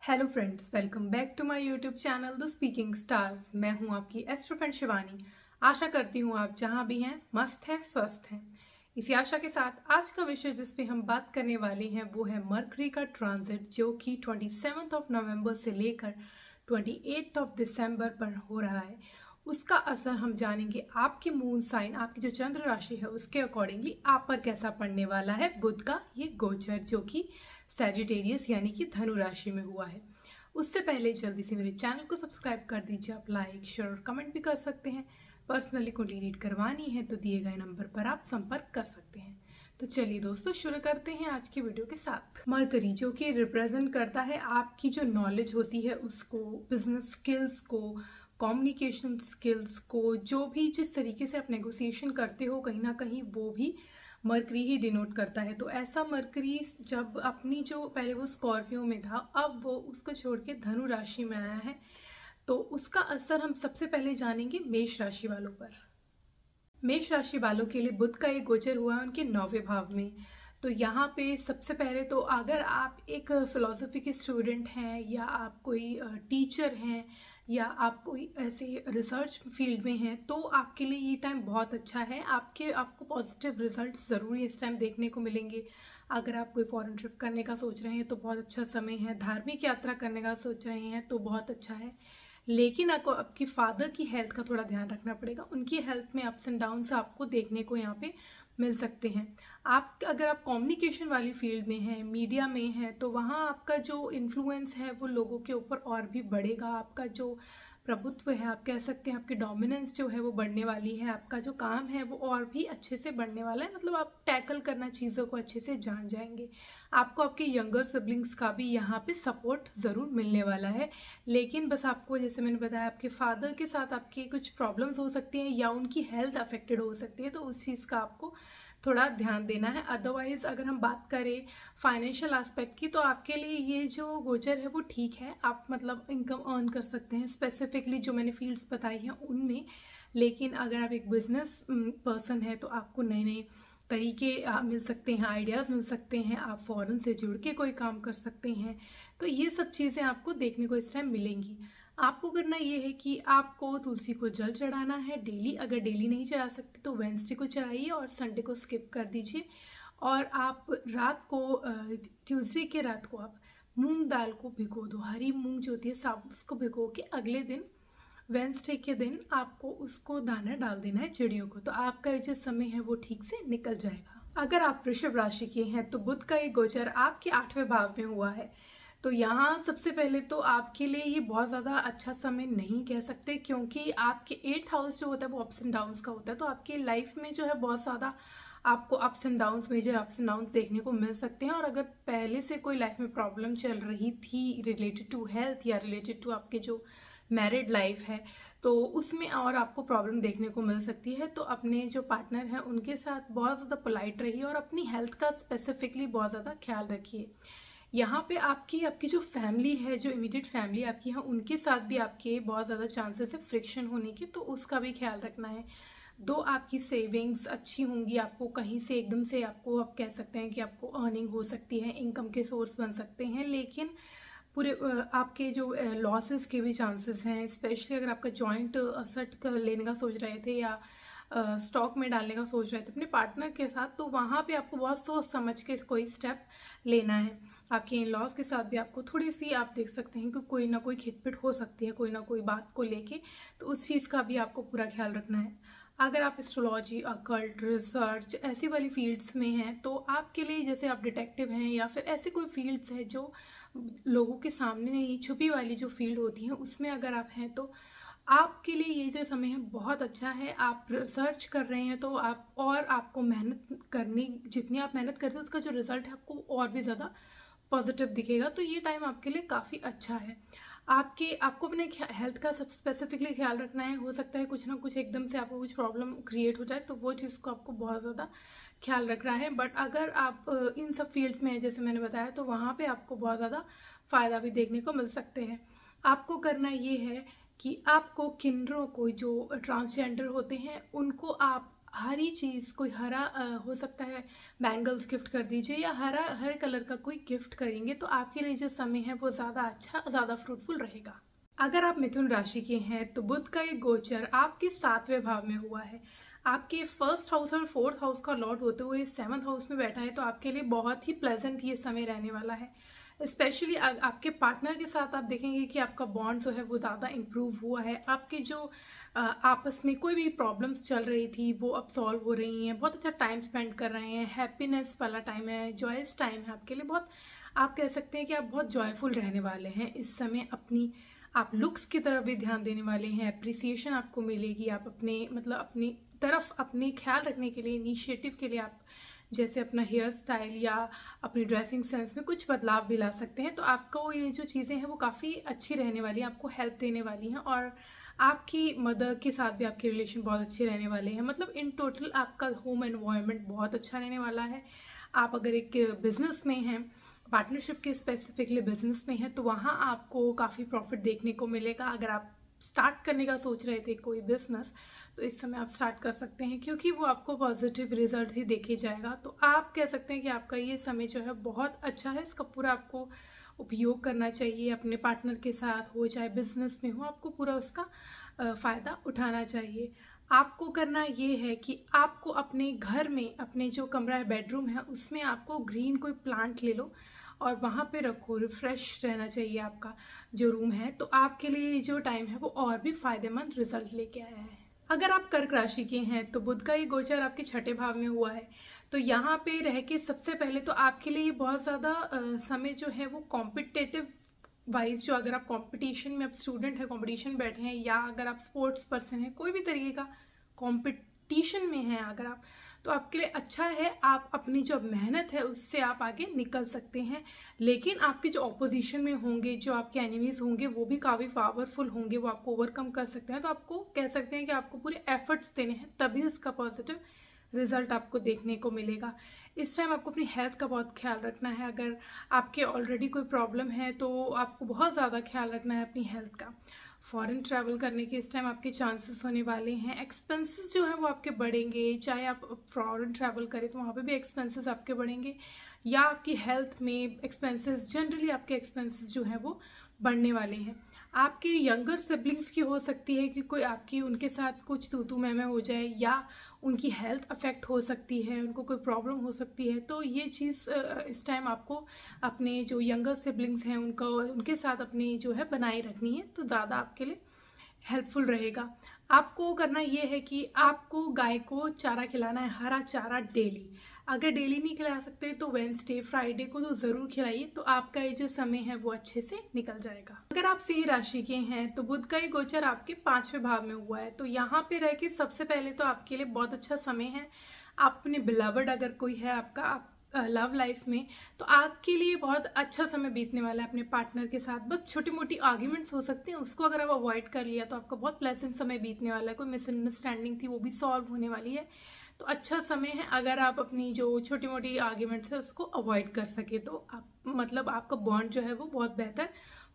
Hello friends, welcome back to my YouTube channel the speaking stars. मैं हूं आपकी astro friend Shivani. आशा करती हूं आप जहां भी हैं मस्त हैं, स्वस्थ हैं। इसी आशा के साथ आज का विषय जिस पे हम बात करने वाले हैं वो है मरकरी का ट्रांजिट, जो कि 27 ऑफ नवंबर से लेकर 28 ऑफ दिसंबर पर हो रहा है। उसका असर हम जानेंगे आपके मून साइन, आपकी जो चंद्र राशि है उसके अकॉर्डिंगली आप पर कैसा पड़ने वाला है। बुध का ये गोचर जो कि सैजिटेरियस यानी कि धनु राशि में हुआ है। उससे पहले जल्दी से मेरे चैनल को सब्सक्राइब कर दीजिए। आप लाइक, शेयर और कमेंट भी कर सकते हैं। पर्सनली कोई रीड करवानी है तो दिए गए नंबर पर आप संपर्क कर सकते हैं। तो चलिए दोस्तों, शुरू करते हैं आज की वीडियो के साथ। मरकरी जो कि रिप्रेजेंट करता है आपकी जो नॉलेज होती है उसको, बिजनेस स्किल्स को, कम्युनिकेशन स्किल्स को, जो भी जिस तरीके से आप नेगोशिएशन करते हो कहीं ना कहीं वो भी मरकरी ही डिनोट करता है। तो ऐसा मरकरी जब अपनी जो पहले वो स्कॉर्पियो में था, अब वो उसको छोड़ के धनु राशि में आया है, तो उसका असर हम सबसे पहले जानेंगे मेष राशि वालों पर। मेष राशि वालों के लिए बुध का एक गोचर हुआ है उनके 9वें भाव में। तो यहाँ पे सबसे पहले तो अगर आप एक फिलोसफी के स्टूडेंट हैं या आप कोई टीचर हैं या आप कोई ऐसे रिसर्च फील्ड में हैं तो आपके लिए ये टाइम बहुत अच्छा है। आपको पॉजिटिव रिजल्ट ज़रूर इस टाइम देखने को मिलेंगे। अगर आप कोई फॉरेन ट्रिप करने का सोच रहे हैं तो बहुत अच्छा समय है। धार्मिक यात्रा करने का सोच रहे हैं तो बहुत अच्छा है। लेकिन आपको आपकी फादर की हेल्थ का थोड़ा ध्यान रखना पड़ेगा। उनकी हेल्थ में अप्स एंड डाउन्स आपको देखने को यहाँ पे मिल सकते हैं। अगर आप कम्युनिकेशन वाली फील्ड में हैं, मीडिया में हैं, तो वहाँ आपका जो इन्फ्लुएंस है वो लोगों के ऊपर और भी बढ़ेगा। आपका जो प्रभुत्व है, आप कह सकते हैं, आपकी डोमिनेंस जो है वो बढ़ने वाली है। आपका जो काम है वो और भी अच्छे से बढ़ने वाला है। मतलब आप टैकल करना चीज़ों को अच्छे से जान जाएंगे। आपको आपके यंगर सिबलिंग्स का भी यहाँ पे सपोर्ट ज़रूर मिलने वाला है। लेकिन बस आपको, जैसे मैंने बताया, आपके फादर के साथ आपकी कुछ प्रॉब्लम्स हो सकती हैं या उनकी हेल्थ अफेक्टेड हो सकती है, तो उस चीज़ का आपको थोड़ा ध्यान देना है। अदरवाइज अगर हम बात करें फाइनेंशियल एस्पेक्ट की, तो आपके लिए ये जो गोचर है वो ठीक है। आप मतलब इनकम अर्न कर सकते हैं स्पेसिफिकली जो मैंने फील्ड्स बताई हैं उनमें। लेकिन अगर आप एक बिजनेस पर्सन है तो आपको नए नए तरीके मिल सकते हैं, आइडियाज़ मिल सकते हैं। आप फॉरेन से जुड़ के कोई काम कर सकते हैं। तो ये सब चीज़ें आपको देखने को इस टाइम मिलेंगी। आपको करना ये है कि आपको तुलसी को जल चढ़ाना है डेली। अगर डेली नहीं चढ़ा सकते तो वेंसडे को चढ़ाइए और संडे को स्किप कर दीजिए। और आप रात को, ट्यूसडे के रात को आप मूंग दाल को भिगो दो। हरी मूंग जो होती है साबुत, उसको भिगो के अगले दिन वेंसडे के दिन आपको उसको दाना डाल देना है चिड़ियों को। तो आपका जो समय है वो ठीक से निकल जाएगा। अगर आप वृषभ राशि के हैं तो बुध का ये गोचर आपके 8वें भाव में हुआ है। तो यहाँ सबसे पहले तो आपके लिए ये बहुत ज़्यादा अच्छा समय नहीं कह सकते, क्योंकि आपके 8th हाउस जो होता है वो अप्स एंड डाउन्स का होता है। तो आपकी लाइफ में जो है बहुत ज़्यादा आपको ups and downs, major ups and downs देखने को मिल सकते हैं। और अगर पहले से कोई लाइफ में प्रॉब्लम चल रही थी रिलेटेड टू हेल्थ या रिलेटेड टू आपके जो मैरिड लाइफ है, तो उसमें और आपको प्रॉब्लम देखने को मिल सकती है। तो अपने जो पार्टनर हैं उनके साथ बहुत ज़्यादा पोलाइट रहिए और अपनी हेल्थ का स्पेसिफिकली बहुत ज़्यादा ख्याल रखिए। यहाँ पे आपकी जो फैमिली है, जो इमीडिएट फैमिली आपकी है, उनके साथ भी आपके बहुत ज़्यादा चांसेस है फ्रिक्शन होने के, तो उसका भी ख्याल रखना है। दो आपकी सेविंग्स अच्छी होंगी, आपको कहीं से एकदम से आपको, आप कह सकते हैं कि आपको अर्निंग हो सकती है, इनकम के सोर्स बन सकते हैं। लेकिन पूरे आपके जो लॉसेस के भी चांसेस हैं, स्पेशली अगर आपका जॉइंट असेट लेने का सोच रहे थे या स्टॉक में डालने का सोच रहे थे अपने पार्टनर के साथ, तो वहाँ पे आपको बहुत सोच समझ के कोई स्टेप लेना है। आपके इन लॉस के साथ भी आपको थोड़ी सी, आप देख सकते हैं कि कोई ना कोई खिटपिट हो सकती है कोई ना कोई बात को लेके, तो उस चीज़ का भी आपको पूरा ख्याल रखना है। अगर आप एस्ट्रोलॉजी, अकल्ट, रिसर्च ऐसी वाली फील्ड्स में हैं तो आपके लिए, जैसे आप डिटेक्टिव हैं या फिर ऐसी कोई फील्ड्स है जो लोगों के सामने नहीं, छुपी वाली जो फील्ड होती है उसमें अगर आप हैं तो आपके लिए ये जो समय है बहुत अच्छा है। आप रिसर्च कर रहे हैं तो आपको मेहनत करनी, जितनी आप मेहनत करते हैं उसका जो रिजल्ट है आपको और भी ज़्यादा पॉजिटिव दिखेगा। तो ये टाइम आपके लिए काफ़ी अच्छा है। आपको अपने हेल्थ का सब स्पेसिफिकली ख्याल रखना है। हो सकता है कुछ ना कुछ एकदम से आपको कुछ प्रॉब्लम क्रिएट हो जाए, तो वो चीज़ को आपको बहुत ज़्यादा ख्याल रखना है। बट अगर आप इन सब फील्ड्स में हैं जैसे मैंने बताया, तो वहाँ पे आपको बहुत ज़्यादा फ़ायदा भी देखने को मिल सकते हैं। आपको करना ये है कि आपको किन्नरों को, जो ट्रांसजेंडर होते हैं, उनको आप भारी चीज़ कोई हरा हो सकता है, बैंगल्स गिफ्ट कर दीजिए या हरे कलर का कोई गिफ्ट करेंगे तो आपके लिए जो समय है वो ज़्यादा अच्छा, ज़्यादा फ्रूटफुल रहेगा। अगर आप मिथुन राशि के हैं तो बुध का ये गोचर आपके 7वें भाव में हुआ है। आपके फर्स्ट हाउस और फोर्थ हाउस का लॉर्ड होते हुए 7th हाउस में बैठा है, तो आपके लिए बहुत ही प्लेजेंट ये समय रहने वाला है। स्पेशली आपके पार्टनर के साथ आप देखेंगे कि आपका बॉन्ड जो है वो ज़्यादा इम्प्रूव हुआ है। आपके जो आपस में कोई भी प्रॉब्लम्स चल रही थी वो अब सॉल्व हो रही हैं। बहुत अच्छा टाइम स्पेंड कर रहे हैं, हैप्पीनेस वाला टाइम है, जॉयस टाइम है आपके लिए। बहुत आप कह सकते हैं कि आप बहुत जॉयफुल रहने वाले हैं इस समय। आप लुक्स की तरफ भी ध्यान देने वाले हैं, अप्रिसिएशन आपको मिलेगी। आप अपनी तरफ अपने ख्याल रखने के लिए, इनिशिएटिव के लिए आप जैसे अपना हेयर स्टाइल या अपनी ड्रेसिंग सेंस में कुछ बदलाव भी ला सकते हैं। तो आपको ये जो चीज़ें हैं वो काफ़ी अच्छी रहने वाली हैं, आपको हेल्प देने वाली हैं, और आपकी मदर के साथ भी आपके रिलेशन बहुत अच्छे रहने वाले हैं। मतलब इन टोटल आपका होम एनवायरनमेंट बहुत अच्छा रहने वाला है। आप अगर एक बिजनेस में हैं, पार्टनरशिप के स्पेसिफिकली बिजनेस में है, तो वहाँ आपको काफ़ी प्रॉफिट देखने को मिलेगा। अगर आप स्टार्ट करने का सोच रहे थे कोई बिजनेस, तो इस समय आप स्टार्ट कर सकते हैं, क्योंकि वो आपको पॉजिटिव रिजल्ट ही देखे जाएगा। तो आप कह सकते हैं कि आपका ये समय जो है बहुत अच्छा है। इसका पूरा आपको उपयोग करना चाहिए। अपने पार्टनर के साथ हो चाहे बिजनेस में हो, आपको पूरा उसका फ़ायदा उठाना चाहिए। आपको करना ये है कि आपको अपने घर में, अपने जो कमरा है, बेडरूम है, उसमें आपको ग्रीन कोई प्लांट ले लो और वहाँ पे रखो। रिफ्रेश रहना चाहिए आपका जो रूम है। तो आपके लिए जो टाइम है वो और भी फायदेमंद रिजल्ट लेके आया है। अगर आप कर्क राशि के हैं तो बुध का ये गोचर आपके 6ठे भाव में हुआ है। तो यहाँ पे रह के सबसे पहले तो आपके लिए बहुत ज़्यादा समय जो है वो कॉम्पिटिटिव वाइज, जो अगर आप कंपटीशन में, आप स्टूडेंट है, कंपटीशन बैठे हैं, या अगर आप स्पोर्ट्स पर्सन हैं, कोई भी तरीके का कंपटीशन में हैं अगर आप, तो आपके लिए अच्छा है। आप अपनी जो मेहनत है उससे आप आगे निकल सकते हैं। लेकिन आपके जो ऑपोजिशन में होंगे, जो आपके एनिमीज होंगे, वो भी काफ़ी पावरफुल होंगे, वो आपको ओवरकम कर सकते हैं। तो आपको कह सकते हैं कि आपको पूरे एफर्ट्स देने हैं, तभी उसका पॉजिटिव रिजल्ट आपको देखने को मिलेगा। इस टाइम आपको अपनी हेल्थ का बहुत ख्याल रखना है। अगर आपके ऑलरेडी कोई प्रॉब्लम है तो आपको बहुत ज़्यादा ख्याल रखना है अपनी हेल्थ का। फॉरेन ट्रैवल करने के इस टाइम आपके चांसेस होने वाले हैं। एक्सपेंसेस जो है वो आपके बढ़ेंगे। चाहे आप फॉरेन ट्रैवल करें तो वहाँ पे भी एक्सपेंसेस आपके बढ़ेंगे, या आपकी हेल्थ में एक्सपेंसेस, जनरली आपके एक्सपेंसेस जो हैं वो बढ़ने वाले हैं। आपके यंगर सिबलिंग्स की हो सकती है कि कोई आपकी उनके साथ कुछ तू मैं हो जाए, या उनकी हेल्थ अफेक्ट हो सकती है, उनको कोई प्रॉब्लम हो सकती है। तो ये चीज़ इस टाइम आपको अपने जो यंगर सिबलिंग्स हैं उनके साथ अपनी जो है बनाए रखनी है, तो ज़्यादा आपके लिए हेल्पफुल रहेगा। आपको करना ये है कि आपको गाय को चारा खिलाना है, हरा चारा डेली। अगर डेली नहीं खिला सकते तो वेडनेसडे, फ्राइडे को तो ज़रूर खिलाइए, तो आपका ये जो समय है वो अच्छे से निकल जाएगा। अगर आप सिंह राशि के हैं तो बुध का ये गोचर आपके 5वें भाव में हुआ है। तो यहाँ पे रह के सबसे पहले तो आपके लिए बहुत अच्छा समय है। आप अपने बिलवर्ड, अगर कोई है आपका लव लाइफ में, तो आपके लिए बहुत अच्छा समय बीतने वाला है अपने पार्टनर के साथ। बस छोटी मोटी आर्ग्यूमेंट्स हो सकते हैं, उसको अगर आप अवॉइड कर लिया तो आपका बहुत प्लेजेंट समय बीतने वाला है। कोई मिसअंडरस्टैंडिंग थी वो भी सॉल्व होने वाली है। तो अच्छा समय है अगर आप अपनी जो छोटी मोटी आर्ग्यूमेंट्स है उसको अवॉइड कर सके, तो आपका बॉन्ड जो है वो बहुत बेहतर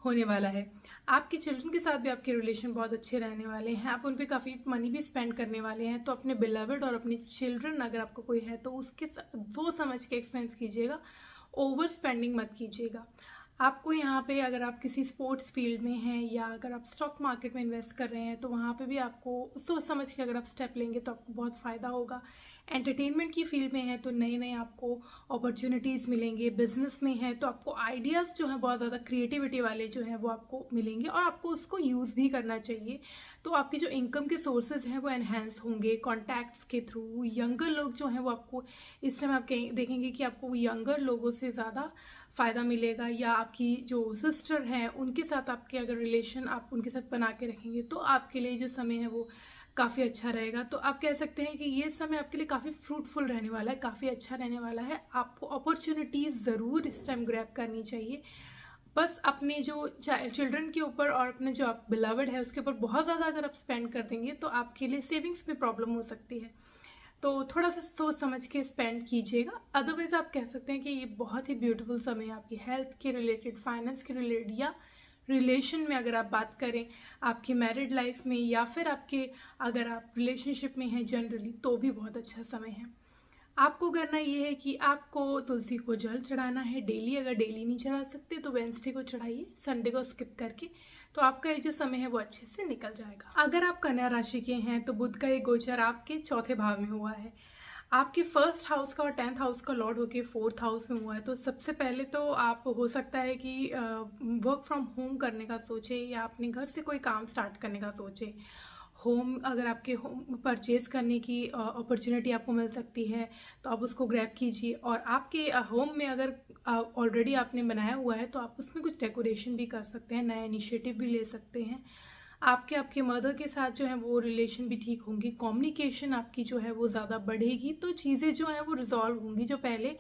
होने वाला है। आपके चिल्ड्रन के साथ भी आपके रिलेशन बहुत अच्छे रहने वाले हैं। आप उन पर काफ़ी मनी भी स्पेंड करने वाले हैं। तो अपने बिलवर्ड और अपने चिल्ड्रन अगर आपको कोई है तो उसके सोच समझ के एक्सपेंस कीजिएगा, ओवर स्पेंडिंग मत कीजिएगा। आपको यहाँ पे अगर आप किसी स्पोर्ट्स फील्ड में हैं या अगर आप स्टॉक मार्केट में इन्वेस्ट कर रहे हैं तो वहाँ पे भी आपको सोच समझ के अगर आप स्टेप लेंगे तो आपको बहुत फ़ायदा होगा। एंटरटेनमेंट की फील्ड में है तो नए नए आपको अपॉर्चुनिटीज़ मिलेंगे। बिजनेस में है तो आपको आइडियाज़ जो हैं बहुत ज़्यादा क्रिएटिविटी वाले जो हैं वो आपको मिलेंगे, और आपको उसको यूज़ भी करना चाहिए। तो आपके जो इनकम के सोर्सेज हैं वो एनहेंस होंगे कॉन्टैक्ट्स के थ्रू। यंगर लोग जो हैं वो आपको इस टाइम आप देखेंगे कि आपको यंगर लोगों से ज़्यादा फ़ायदा मिलेगा, या आपकी जो सिस्टर हैं उनके साथ आपके अगर रिलेशन आप उनके साथ बना के रखेंगे तो आपके लिए जो समय है वो काफ़ी अच्छा रहेगा। तो आप कह सकते हैं कि ये समय आपके लिए काफ़ी फ्रूटफुल रहने वाला है, काफ़ी अच्छा रहने वाला है। आपको अपॉर्चुनिटीज़ ज़रूर इस टाइम ग्रैब करनी चाहिए। बस अपने जो चिल्ड्रन के ऊपर और अपने जो आप बिलवर्ड है उसके ऊपर बहुत ज़्यादा अगर आप स्पेंड कर देंगे तो आपके लिए सेविंग्स में प्रॉब्लम हो सकती है। तो थोड़ा सा सोच समझ के स्पेंड कीजिएगा। अदरवाइज आप कह सकते हैं कि ये बहुत ही ब्यूटीफुल समय है आपकी हेल्थ के रिलेटेड, फाइनेंस के रिलेटेड, या रिलेशन में अगर आप बात करें, आपकी मैरिड लाइफ में, या फिर आपके अगर आप रिलेशनशिप में हैं जनरली, तो भी बहुत अच्छा समय है। आपको करना ये है कि आपको तुलसी को जल चढ़ाना है डेली। अगर डेली नहीं चढ़ा सकते तो वेंसडे को चढ़ाइए, संडे को स्किप करके, तो आपका ये जो समय है वो अच्छे से निकल जाएगा। अगर आप कन्या राशि के हैं तो बुध का ये गोचर आपके चौथे भाव में हुआ है। आपके फर्स्ट हाउस का और 10th हाउस का लॉर्ड होके 4th हाउस में हुआ है। तो सबसे पहले तो आप हो सकता है कि वर्क फ्रॉम होम करने का सोचे, या अपने घर से कोई काम स्टार्ट करने का सोचे। होम, अगर आपके होम परचेज करने की अपॉर्चुनिटी आपको मिल सकती है तो आप उसको ग्रैब कीजिए। और आपके होम में अगर ऑलरेडी आपने बनाया हुआ है तो आप उसमें कुछ डेकोरेशन भी कर सकते हैं, नया इनिशिएटिव भी ले सकते हैं। आपके मदर के साथ जो है वो रिलेशन भी ठीक होंगी, कम्युनिकेशन आपकी जो है वो ज़्यादा बढ़ेगी, तो चीज़ें जो हैं वो रिजॉल्व होंगी। जो पहले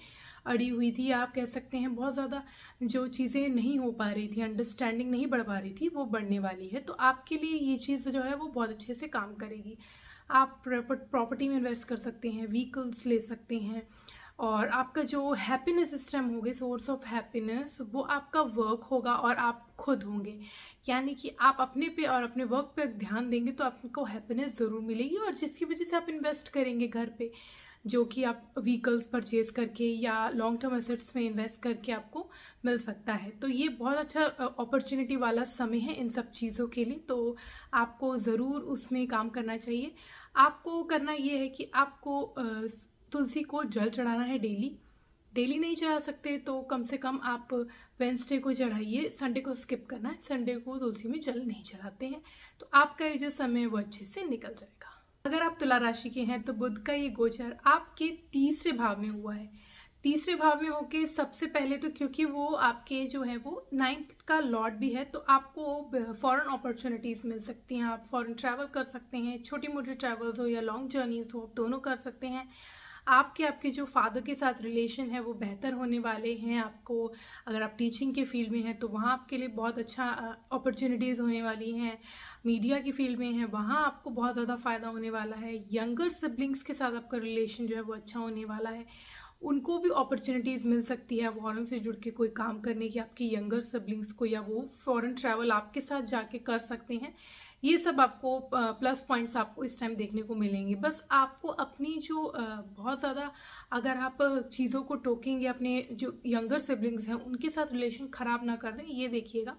अड़ी हुई थी, आप कह सकते हैं बहुत ज़्यादा जो चीज़ें नहीं हो पा रही थी, अंडरस्टैंडिंग नहीं बढ़ पा रही थी, वो बढ़ने वाली है। तो आपके लिए ये चीज़ जो है वो बहुत अच्छे से काम करेगी। आप प्रॉपर्टी में इन्वेस्ट कर सकते हैं, व्हीकल्स ले सकते हैं, और आपका जो हैप्पीनेस सिस्टम होगा, सोर्स ऑफ हैप्पीनेस, वो आपका वर्क होगा और आप खुद होंगे। यानी कि आप अपने पे और अपने वर्क पे ध्यान देंगे तो आपको हैप्पीनेस ज़रूर मिलेगी, और जिसकी वजह से आप इन्वेस्ट करेंगे घर पे, जो कि आप व्हीकल्स परचेज करके या लॉन्ग टर्म एसेट्स में इन्वेस्ट करके आपको मिल सकता है। तो ये बहुत अच्छा अपॉर्चुनिटी वाला समय है इन सब चीज़ों के लिए, तो आपको ज़रूर उसमें काम करना चाहिए। आपको करना ये है कि आपको तुलसी को जल चढ़ाना है डेली। डेली नहीं चढ़ा सकते तो कम से कम आप वेंसडे को चढ़ाइए, संडे को स्किप करना है, संडे को तुलसी में जल नहीं चढ़ाते हैं, तो आपका ये जो समय है वो अच्छे से निकल जाएगा। अगर आप तुला राशि के हैं तो बुध का ये गोचर आपके तीसरे भाव में हुआ है। तीसरे भाव में होके सबसे पहले तो क्योंकि वो आपके जो है वो 9th का लॉर्ड भी है, तो आपको फॉरेन अपॉर्चुनिटीज़ मिल सकती हैं। आप फॉरेन ट्रैवल कर सकते हैं, छोटी मोटी ट्रैवल्स हो या लॉन्ग जर्नीज हो, आप दोनों कर सकते हैं। आपके जो फादर के साथ रिलेशन है वो बेहतर होने वाले हैं। आपको, अगर आप टीचिंग के फील्ड में हैं तो वहाँ आपके लिए बहुत अच्छा अपॉर्चुनिटीज़ होने वाली हैं। मीडिया की फील्ड में है, वहाँ आपको बहुत ज़्यादा फ़ायदा होने वाला है। यंगर सिबलिंग्स के साथ आपका रिलेशन जो है वो अच्छा होने वाला है, उनको भी अपॉर्चुनिटीज़ मिल सकती है फॉरेन से जुड़ के कोई काम करने की, आपके यंगर सिबलिंग्स को, या वो फॉरेन ट्रैवल आपके साथ जाके कर सकते हैं। ये सब आपको प्लस पॉइंट्स आपको इस टाइम देखने को मिलेंगे। बस आपको अपनी जो बहुत ज़्यादा अगर आप चीज़ों को टोकेंगे, अपने जो यंगर सिबलिंग्स हैं उनके साथ रिलेशन ख़राब ना कर दें, ये देखिएगा,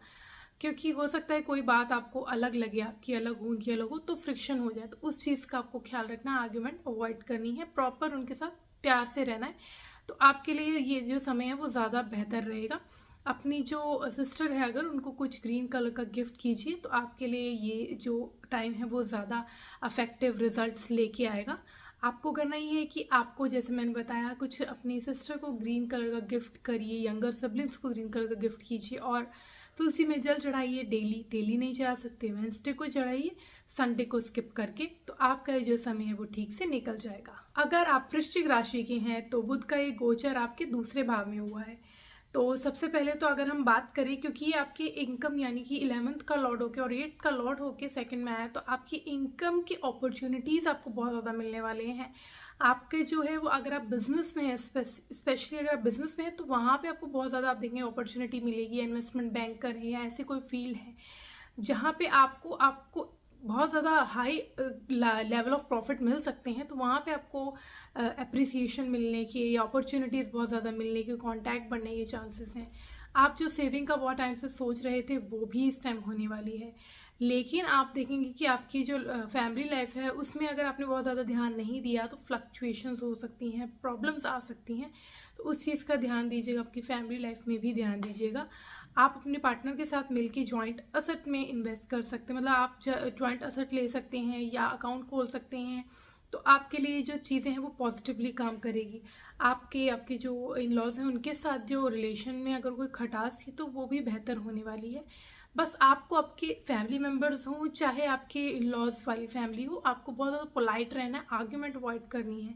क्योंकि हो सकता है कोई बात आपको अलग लगे, आपकी अलग हो, उनकी अलग हो, तो फ्रिक्शन हो जाए। तो उस चीज़ का आपको ख्याल रखना, आर्ग्यूमेंट अवॉइड करनी है, प्रॉपर उनके साथ प्यार से रहना है। तो आपके लिए ये जो समय है वो ज़्यादा बेहतर रहेगा। अपनी जो सिस्टर है अगर उनको कुछ ग्रीन कलर का गिफ्ट कीजिए, तो आपके लिए ये जो टाइम है वो ज़्यादा अफेक्टिव रिजल्ट्स लेके आएगा। आपको करना ये है कि आपको, जैसे मैंने बताया, कुछ अपनी सिस्टर को ग्रीन कलर का गिफ्ट करिए, यंगर सिबलिंग्स को ग्रीन कलर का गिफ्ट कीजिए, और तुलसी में जल चढ़ाइए। डेली नहीं चढ़ा सकते, वेंसडे को चढ़ाइए, संडे को स्किप करके, तो आपका जो समय है वो ठीक से निकल जाएगा। अगर आप वृश्चिक राशि के हैं तो बुध का ये गोचर आपके दूसरे भाव में हुआ है। तो सबसे पहले तो अगर हम बात करें, क्योंकि ये आपके इनकम यानी कि 11th का लॉर्ड होके और 8th का लॉर्ड होके सेकंड में आया, तो आपकी इनकम की अपॉर्चुनिटीज़ आपको बहुत ज़्यादा मिलने वाले हैं। आपके जो है वो, अगर आप बिजनेस में हैं, स्पेशली अगर आप बिजनेस में हैं, तो वहाँ पे आपको बहुत ज़्यादा आप देखेंगे अपॉर्चुनिटी मिलेगी। इन्वेस्टमेंट बैंकर है या ऐसे कोई फील्ड है जहाँ पे आपको बहुत ज़्यादा हाई लेवल ऑफ प्रॉफिट मिल सकते हैं, तो वहाँ पे आपको अप्रिसिएशन मिलने की या अपॉर्चुनिटीज़ बहुत ज़्यादा मिलने की, कॉन्टैक्ट बढ़ने के चांसेस हैं। आप जो सेविंग का बहुत टाइम से सोच रहे थे वो भी इस टाइम होने वाली है। लेकिन आप देखेंगे कि आपकी जो फैमिली लाइफ है उसमें अगर आपने बहुत ज़्यादा ध्यान नहीं दिया तो फ्लक्चुएशंस हो सकती हैं, प्रॉब्लम्स आ सकती हैं, तो उस चीज़ का ध्यान दीजिएगा। आपकी फैमिली लाइफ में भी ध्यान दीजिएगा। आप अपने पार्टनर के साथ मिलकर जॉइंट असेट में इन्वेस्ट कर सकते हैं, मतलब आप जॉइंट असेट ले सकते हैं या अकाउंट खोल सकते हैं, तो आपके लिए जो चीज़ें हैं वो पॉजिटिवली काम करेगी। आपके जो इन लॉज हैं उनके साथ जो रिलेशन में अगर कोई खटास है तो वो भी बेहतर होने वाली है। बस आपको आपके फैमिली मेम्बर्स हों चाहे आपके इन लॉज वाली फैमिली हो, आपको बहुत ज़्यादा पोलाइट रहना है, आर्ग्यूमेंट अवॉइड करनी है।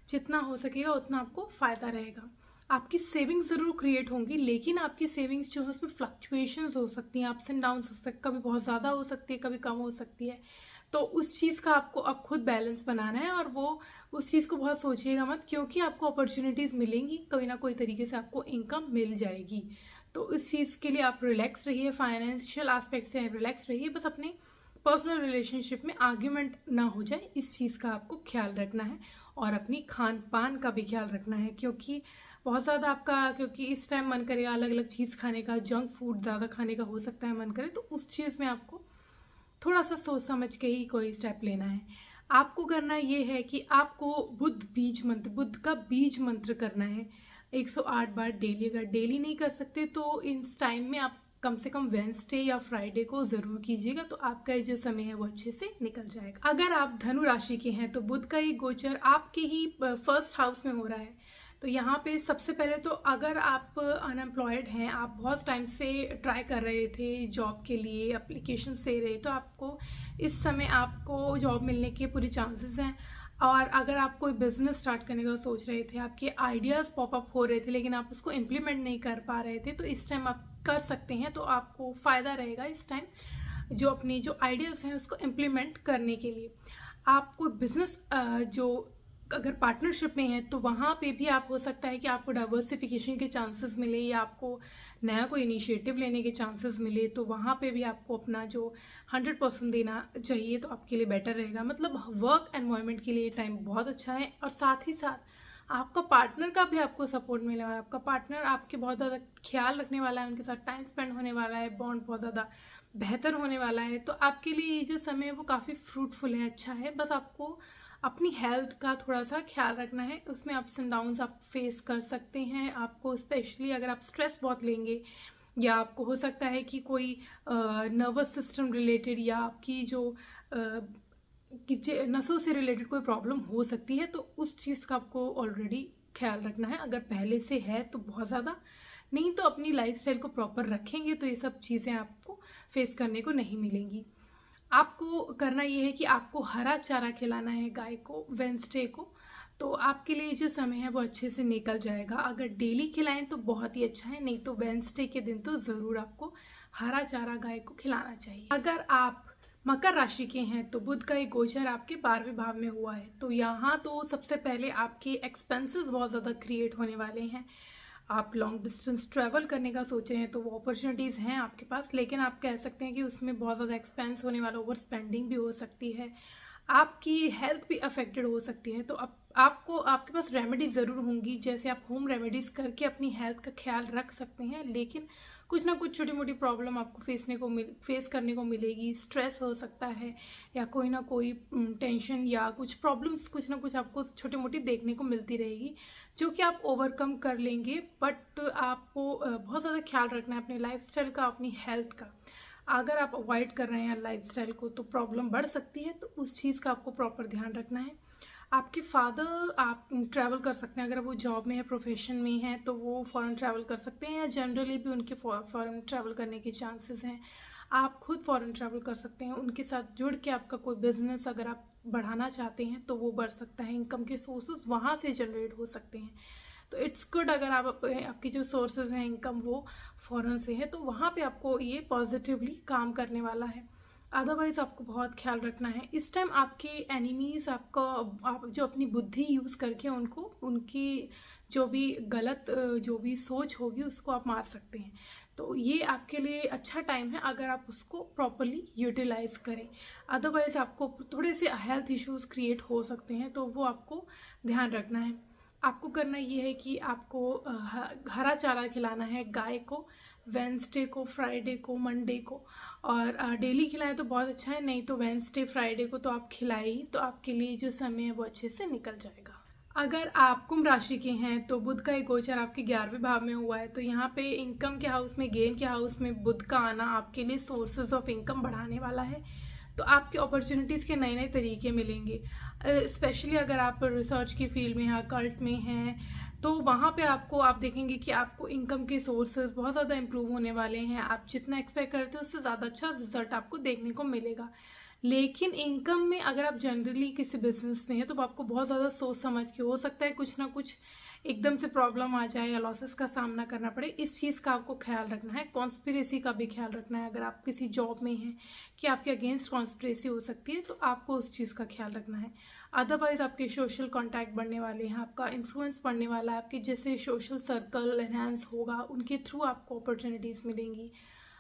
जितना हो सकेगा उतना आपको फ़ायदा रहेगा। आपकी सेविंग्स ज़रूर क्रिएट होंगी, लेकिन आपकी सेविंग्स जो है उसमें फ्लक्चुएशंस हो सकती हैं, अप्स एंड डाउन्स हो सकते हैं, कभी बहुत ज़्यादा हो सकती है, कभी कम हो सकती है। तो उस चीज़ का आपको अब खुद बैलेंस बनाना है, और वो उस चीज़ को बहुत सोचिएगा मत, क्योंकि आपको अपॉर्चुनिटीज़ मिलेंगी, कोई ना कोई तरीके से आपको इनकम मिल जाएगी। तो इस चीज़ के लिए आप रिलैक्स रहिए, फाइनेंशियल एस्पेक्ट से रिलैक्स रहिए, बस अपने पर्सनल रिलेशनशिप में आर्ग्यूमेंट ना हो जाए, इस चीज़ का आपको ख्याल रखना है। और अपनी खान पान का भी ख्याल रखना है, क्योंकि बहुत ज़्यादा आपका, क्योंकि इस टाइम मन करेगा अलग अलग चीज़ खाने का, जंक फूड ज़्यादा खाने का हो सकता है मन करे, तो उस चीज़ में आपको थोड़ा सा सोच समझ के ही कोई स्टेप लेना है। आपको करना ये है कि आपको बुद्ध का बीज मंत्र करना है 108 बार डेली। अगर डेली नहीं कर सकते तो इस टाइम में आप कम से कम वेंसडे या फ्राइडे को ज़रूर कीजिएगा, तो आपका जो समय है वो अच्छे से निकल जाएगा। अगर आप धनु राशि के हैं तो बुध का ये गोचर आपके ही फर्स्ट हाउस में हो रहा है। तो यहाँ पे सबसे पहले तो अगर आप अनएम्प्लॉयड हैं, आप बहुत टाइम से ट्राई कर रहे थे जॉब के लिए, एप्लीकेशन दे रहे, तो आपको इस समय आपको जॉब मिलने के पूरे चांसेस हैं। और अगर आप कोई बिजनेस स्टार्ट करने का सोच रहे थे, आपके आइडियाज़ पॉपअप हो रहे थे लेकिन आप उसको इम्प्लीमेंट नहीं कर पा रहे थे, तो इस टाइम आप कर सकते हैं। तो आपको फ़ायदा रहेगा इस टाइम जो अपनी जो आइडियाज़ हैं उसको इम्प्लीमेंट करने के लिए। आप कोई बिजनेस जो अगर पार्टनरशिप में है तो वहाँ पे भी आप हो सकता है कि आपको डाइवर्सिफिकेशन के चांसेस मिले, या आपको नया कोई इनिशिएटिव लेने के चांसेस मिले, तो वहाँ पे भी आपको अपना जो 100% देना चाहिए, तो आपके लिए बेटर रहेगा। मतलब वर्क एनवायरनमेंट के लिए टाइम बहुत अच्छा है। और साथ ही साथ आपका पार्टनर का भी आपको सपोर्ट मिला है, आपका पार्टनर आपके बहुत ज़्यादा ख्याल रखने वाला है, उनके साथ टाइम स्पेंड होने वाला है, बॉन्ड बहुत ज़्यादा बेहतर होने वाला है। तो आपके लिए ये जो समय है वो काफ़ी फ्रूटफुल है, अच्छा है। बस आपको अपनी हेल्थ का थोड़ा सा ख्याल रखना है, उसमें अप्स एंड डाउन्स आप फेस कर सकते हैं। आपको स्पेशली अगर आप स्ट्रेस बहुत लेंगे, या आपको हो सकता है कि कोई नर्वस सिस्टम रिलेटेड या आपकी जो नसों से रिलेटेड कोई प्रॉब्लम हो सकती है, तो उस चीज़ का आपको ऑलरेडी ख्याल रखना है। अगर पहले से है तो बहुत ज़्यादा, नहीं तो अपनी लाइफस्टाइल को प्रॉपर रखेंगे तो ये सब चीज़ें आपको फेस करने को नहीं मिलेंगी। आपको करना ये है कि आपको हरा चारा खिलाना है गाय को वेंसडे को, तो आपके लिए जो समय है वो अच्छे से निकल जाएगा। अगर डेली खिलाएं तो बहुत ही अच्छा है, नहीं तो वेंसडे के दिन तो ज़रूर आपको हरा चारा गाय को खिलाना चाहिए। अगर आप मकर राशि के हैं तो बुध का एक गोचर आपके 12वें भाव में हुआ है। तो यहाँ तो सबसे पहले आपके एक्सपेंसेस बहुत ज़्यादा क्रिएट होने वाले हैं। आप लॉन्ग डिस्टेंस ट्रैवल करने का सोचे हैं तो वो अपॉर्चुनिटीज़ हैं आपके पास, लेकिन आप कह सकते हैं कि उसमें बहुत ज़्यादा एक्सपेंस होने वाला, ओवर स्पेंडिंग भी हो सकती है, आपकी हेल्थ भी अफेक्टेड हो सकती है। तो आपको आपके पास रेमेडीज ज़रूर होंगी, जैसे आप होम रेमेडीज़ करके अपनी हेल्थ का ख्याल रख सकते हैं, लेकिन कुछ ना कुछ छोटी मोटी प्रॉब्लम आपको फेस करने को मिलेगी। स्ट्रेस हो सकता है, या कोई ना कोई टेंशन या कुछ प्रॉब्लम्स कुछ ना कुछ आपको छोटी मोटी देखने को मिलती रहेगी, जो कि आप ओवरकम कर लेंगे। बट आपको बहुत ज़्यादा ख्याल रखना है अपने लाइफस्टाइल का, अपनी हेल्थ का। अगर आप अवॉइड कर रहे हैं लाइफस्टाइल को तो प्रॉब्लम बढ़ सकती है, तो उस चीज़ का आपको प्रॉपर ध्यान रखना है। आपके फादर आप ट्रैवल कर सकते हैं, अगर वो जॉब में है, प्रोफेशन में है, तो वो फॉरेन ट्रैवल कर सकते हैं, या जनरली भी उनके फॉरेन ट्रैवल करने के चांसेस हैं। आप खुद फॉरेन ट्रैवल कर सकते हैं, उनके साथ जुड़ के आपका कोई बिजनेस अगर आप बढ़ाना चाहते हैं तो वो बढ़ सकता है, इनकम के सोर्सेज वहाँ से जनरेट हो सकते हैं। तो इट्स गुड अगर आप आपकी जो सोर्सेज हैं इनकम वो फॉरेन से है, तो वहाँ पे आपको ये पॉजिटिवली काम करने वाला है। अदरवाइज़ आपको बहुत ख्याल रखना है इस टाइम। आपके एनिमीज़ आप जो अपनी बुद्धि यूज़ करके उनकी जो भी गलत जो भी सोच होगी उसको आप मार सकते हैं। तो ये आपके लिए अच्छा टाइम है अगर आप उसको प्रॉपरली यूटिलाइज करें। अदरवाइज़ आपको थोड़े से हेल्थ इश्यूज़ क्रिएट हो सकते हैं, तो वो आपको ध्यान रखना है। आपको करना ये है कि आपको हरा चारा खिलाना है गाय को वेंसडे को, फ्राइडे को, मंडे को, और डेली खिलाएं तो बहुत अच्छा है, नहीं तो वेंसडे फ्राइडे को तो आप खिलाए, तो आपके लिए जो समय है वो अच्छे से निकल जाएगा। अगर आप कुंभ राशि के हैं तो बुध का एक गोचर आपके 11वें भाव में हुआ है। तो यहाँ पे इनकम के हाउस में, गेन के हाउस में बुध का आना आपके लिए सोर्सेज ऑफ इनकम बढ़ाने वाला है। तो आपके अपॉर्चुनिटीज़ के नए नए तरीके मिलेंगे, स्पेशली अगर आप रिसर्च की फील्ड में हैं, अकल्ट में हैं, तो वहाँ पे आप देखेंगे कि आपको इनकम के सोर्सेज बहुत ज़्यादा इंप्रूव होने वाले हैं। आप जितना एक्सपेक्ट करते हैं उससे ज़्यादा अच्छा रिजल्ट आपको देखने को मिलेगा। लेकिन इनकम में अगर आप जनरली किसी बिजनेस में हैं तो आपको बहुत ज़्यादा सोच समझ के, हो सकता है कुछ ना कुछ एकदम से प्रॉब्लम आ जाए या लॉसेस का सामना करना पड़े, इस चीज़ का आपको ख्याल रखना है। कॉन्स्पिरेसी का भी ख्याल रखना है। अगर आप किसी जॉब में हैं कि आपके अगेंस्ट कॉन्स्पिरेसी हो सकती है तो आपको उस चीज़ का ख्याल रखना है। अदरवाइज आपके सोशल कॉन्टैक्ट बढ़ने वाले हैं, आपका इन्फ्लुएंस बढ़ने वाला है, आपके जैसे सोशल सर्कल एनहांस होगा, उनके थ्रू आपको अपॉर्चुनिटीज़ मिलेंगी।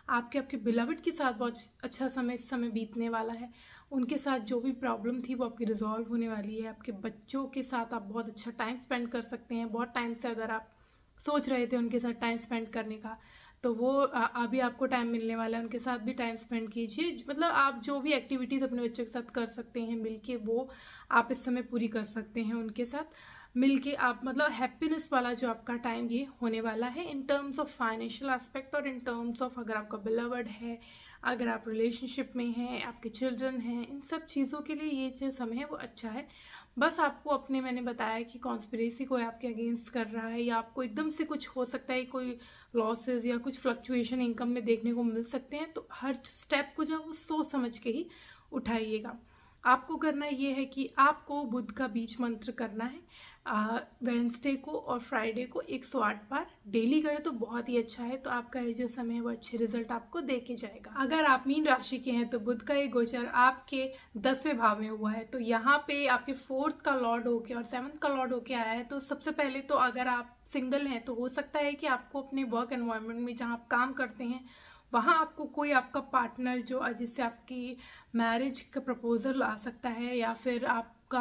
आपके बिलवड के साथ बहुत अच्छा समय इस समय बीतने वाला है। उनके साथ जो भी प्रॉब्लम थी वो आपकी रिजॉल्व होने वाली है। आपके बच्चों के साथ आप बहुत अच्छा टाइम स्पेंड कर सकते हैं। बहुत टाइम से अगर आप सोच रहे थे उनके साथ टाइम स्पेंड करने का, तो वो अभी आपको टाइम मिलने वाला है। उनके साथ भी टाइम स्पेंड कीजिए। मतलब आप जो भी एक्टिविटीज़ अपने बच्चों के साथ कर सकते हैं मिलके, वो आप इस समय पूरी कर सकते हैं उनके साथ मिलके। आप मतलब हैप्पीनेस वाला जो आपका टाइम ये होने वाला है in terms of financial aspect और इन टर्म्स ऑफ अगर आपका बिलवड है, अगर आप रिलेशनशिप में हैं, आपके चिल्ड्रन हैं, इन सब चीज़ों के लिए ये जो समय है वो अच्छा है। बस आपको अपने, मैंने बताया कि कॉन्स्पिरेसी कोई आपके अगेंस्ट कर रहा है या आपको एकदम से कुछ हो सकता है, कोई लॉसेस या कुछ फ्लक्चुएशन इनकम में देखने को मिल सकते हैं, तो हर स्टेप को जो है वो सोच समझ के ही उठाइएगा। आपको करना ये है कि आपको बुध का बीज मंत्र करना है। वेंसडे को और फ्राइडे को 108 बार डेली करें तो बहुत ही अच्छा है। तो आपका ये जो समय है वो अच्छे रिजल्ट आपको दे के जाएगा। अगर आप मीन राशि के हैं तो बुध का ये गोचर आपके 10वें भाव में हुआ है, तो यहाँ पे आपके 4th का लॉर्ड होके और 7th का लॉर्ड होके आया है। तो सबसे पहले तो अगर आप सिंगल हैं तो हो सकता है कि आपको अपने वर्क एनवायरनमेंट में जहाँ आप काम करते हैं वहाँ आपको कोई आपका पार्टनर जो जिससे आपकी मैरिज का प्रपोजल आ सकता है, या फिर आपका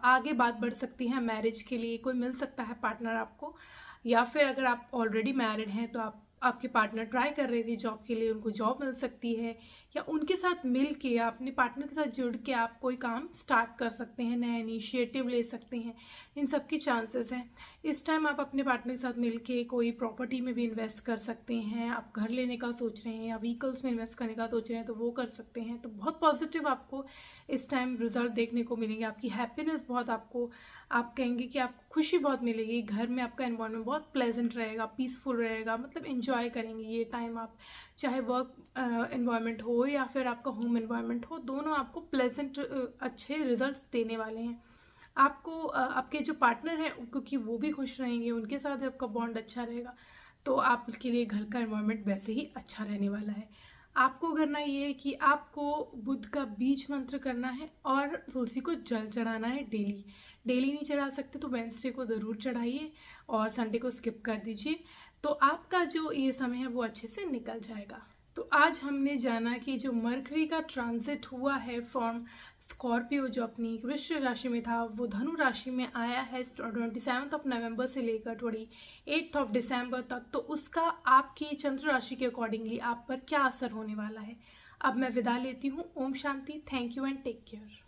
आगे बात बढ़ सकती है मैरिज के लिए, कोई मिल सकता है पार्टनर आपको। या फिर अगर आप ऑलरेडी मैरिड हैं तो आपके पार्टनर ट्राई कर रहे थे जॉब के लिए, उनको जॉब मिल सकती है, या उनके साथ मिल के अपने पार्टनर के साथ जुड़ के आप कोई काम स्टार्ट कर सकते हैं, नया इनिशिएटिव ले सकते हैं। इन सब की चांसेस हैं। इस टाइम आप अपने पार्टनर के साथ मिल के कोई प्रॉपर्टी में भी इन्वेस्ट कर सकते हैं। आप घर लेने का सोच रहे हैं या व्हीकल्स में इन्वेस्ट करने का सोच रहे हैं तो वो कर सकते हैं। तो बहुत पॉजिटिव आपको इस टाइम रिजल्ट देखने को मिलेंगे। आपकी हैप्पीनेस बहुत, आपको आप कहेंगे कि आपको खुशी बहुत मिलेगी। घर में आपका एनवायरनमेंट बहुत प्लेजेंट रहेगा, पीसफुल रहेगा, मतलब एंजॉय करेंगे ये टाइम आप। चाहे वर्क एनवायरनमेंट हो या फिर आपका होम एनवायरनमेंट हो, दोनों आपको प्लेजेंट अच्छे रिजल्ट्स देने वाले हैं। आपको आपके जो पार्टनर हैं क्योंकि वो भी खुश रहेंगे, उनके साथ आपका बॉन्ड अच्छा रहेगा, तो आपके लिए घर का एनवायरनमेंट वैसे ही अच्छा रहने वाला है। आपको करना ये है कि आपको बुध का बीज मंत्र करना है और तुलसी को जल चढ़ाना है डेली। डेली नहीं चढ़ा सकते तो वेंसडे को ज़रूर चढ़ाइए और संडे को स्किप कर दीजिए। तो आपका जो ये समय है वो अच्छे से निकल जाएगा। तो आज हमने जाना कि जो मरकरी का ट्रांजिट हुआ है फ्रॉम स्कॉर्पियो जो अपनी वृश्चिक राशि में था वो धनु राशि में आया है 27 नवंबर से लेकर 28 दिसंबर तक, तो उसका आपकी चंद्र राशि के अकॉर्डिंगली आप पर क्या असर होने वाला है। अब मैं विदा लेती हूँ। ओम शांति। Thank you and take care.